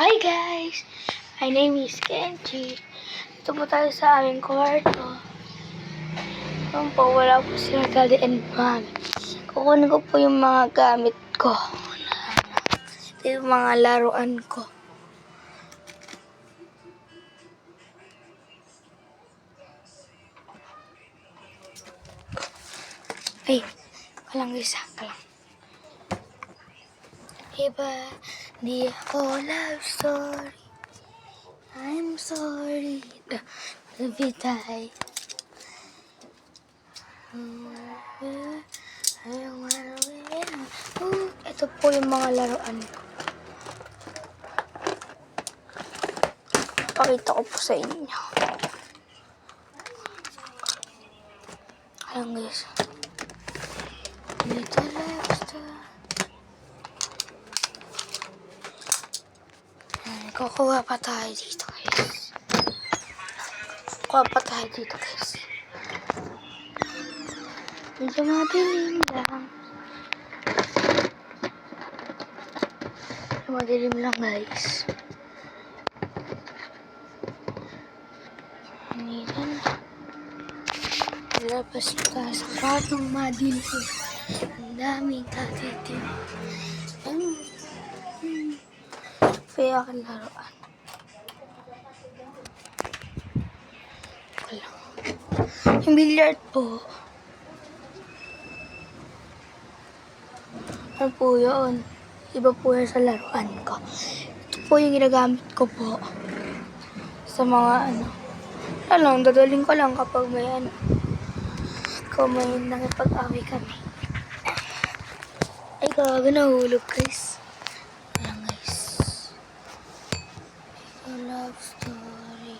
Hi guys! My name is Kenji. Ito po tayo sa aming kwarto. Ayan po, wala po sila daddy and mommy. Kukunin ko po yung mga gamit ko. Ito yung mga laruan ko. Ay, kalang isa, kalang. Iba, di ako love story. I'm sorry. Bitay. Ito po yung mga laruan ko. Pakita ko po sa inyo. Ayan guys. Dito love story. Kukuha pa tayo dito guys. Medyo madilim lang. Madilim lang guys. Dito na. Lalabas na tayo sa kwartong madilim. Ang daming katitim. Kaya aking laruan. Wala. Yung billiard po. Ano po yun? Iba po yan sa laruan ko. Ito po yung ginagamit ko po. Sa mga dadaling ko lang kapag may kung may nakipag-away kami. Ay, gago, nahulog guys. Ayan guys. A love story.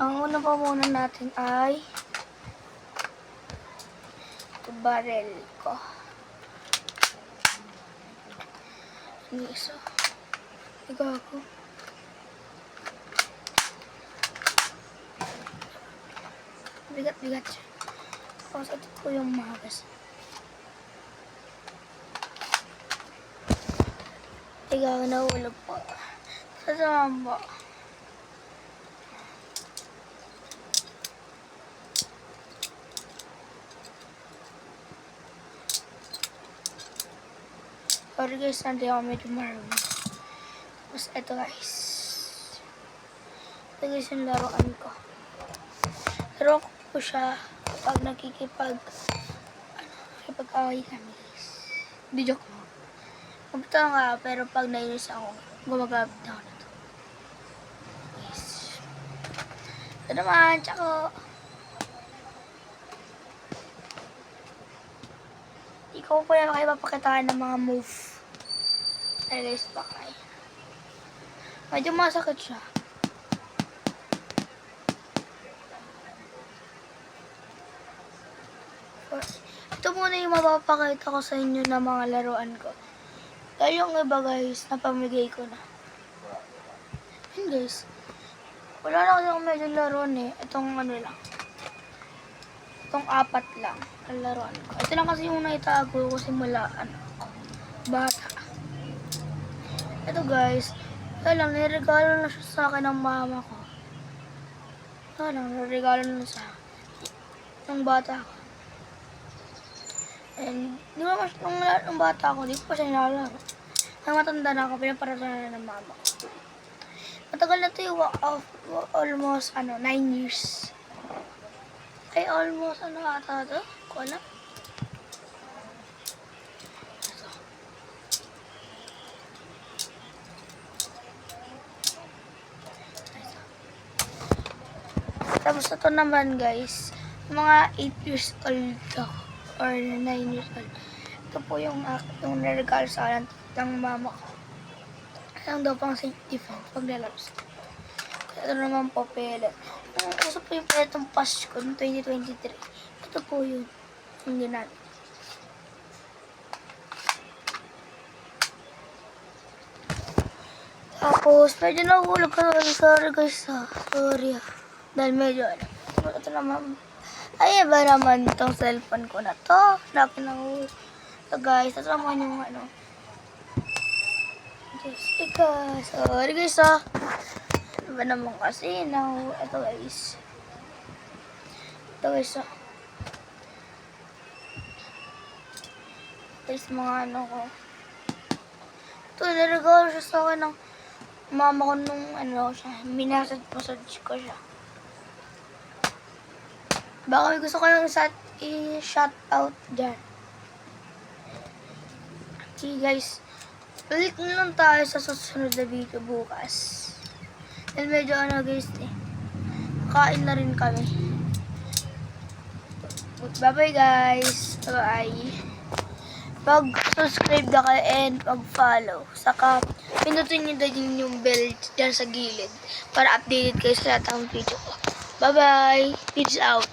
Ang una pa muna natin ay ito barrel ko. Ang isa. Ay, gago. Bigat siya. Tapos ito po yung magas. Ikaw, nahulog po. Sasama po. Sorry guys, hindi ako medyo marunong. Tapos ito guys. Ito guys yung laruan ko. Laro ko po siya pag nakikipag-away kami guys. Di joke mo. Mabita nga, pero pag nainis ako, gumagamit ako na ito. Yes. Ito naman, tsako. Ikaw po yung makipapakitaan ng mga move. Ay guys, bakay. Medyo masakit siya. Ito muna yung mapapakita ko sa inyo na mga laruan ko. Dahil yung iba guys, napamigay ko na. Yun guys. Wala na kasi akong medyo laruan eh. Itong lang. Itong 4 lang ang laruan ko. Ito lang kasi yung naitago ko simula bata. Ito guys. Kaya lang, niregalo na siya sa akin ng mama ko. Kaya lang, niregalo na sa akin. Nung bata ko. And, di ba mas nung bata ako, di ko pa siya nilalaro. Nang matanda na ako, pinaparala na ng mama ko. Matagal na ito yung almost 9 years. Ay, almost ata ito? Ko alam. Tapos ito naman guys, mga 8 years old ako. Or 9 years old. Ito po yung naregalo sa akin ng mama ko. Alang daw pang safety fan pag lalabas. Ito naman po pellet. Gusto po yung pellet ng Pasko ng 2023. Ito po yun. Yung ginamit. Tapos, medyo nahulog ka. Sorry guys ha. Sorry ha. Dahil medyo ito naman. Ay, iba naman itong cellphone ko na to. Laki na So guys, ito naman yung Diyos, ikaw. Sorry guys, Ano ba naman kasi? Now, ito guys. Guys, mga ano ko. Ito, niregalo siya sa akin ng mama ko nung minasage ko siya. Baka may gusto ko yung i-shout out dyan. Okay guys, ulit na lang tayo sa susunod na video bukas. Dahil medyo guys kain na rin kami. Bye bye guys. Bye bye. Pag-subscribe na kayo and pag-follow. Saka pinutin nyo din yung bell dyan sa gilid para updated kayo sa lahat ng video ko. Bye bye. Peace out.